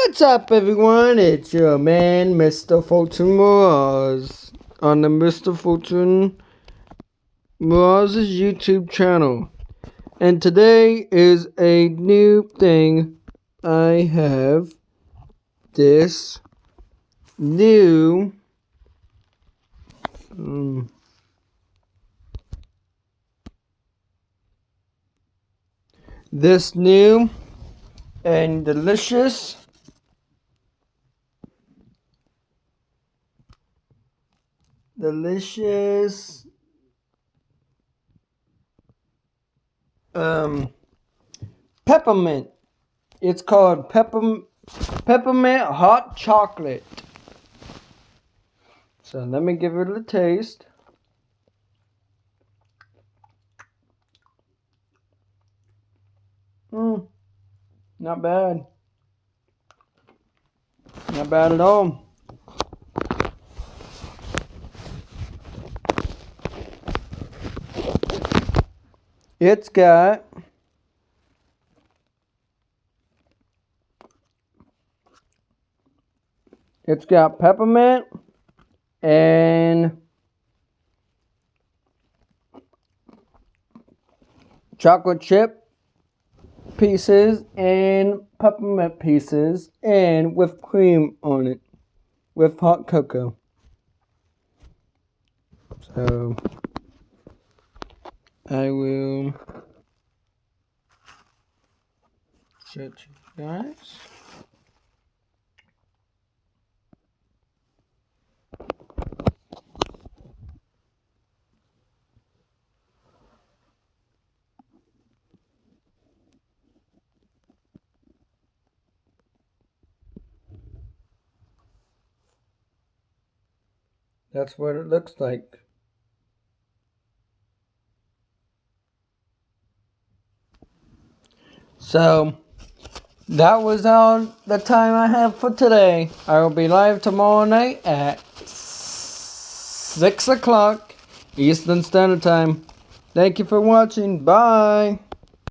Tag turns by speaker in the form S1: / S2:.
S1: What's up, everyone? It's your man, Mr. Fulton Moraz, on the Mr. Fulton Moraz's YouTube channel. And today is a new thing. I have this new and delicious peppermint. It's called peppermint hot chocolate. So let me give it a taste. Not bad. Not bad at all. It's got peppermint and chocolate chip pieces and peppermint pieces and with cream on it with hot cocoa. So I will show it to you guys. That's what it looks like. So that was all the time I have for today. I will be live tomorrow night at 6 o'clock Eastern Standard Time. Thank you for watching. Bye.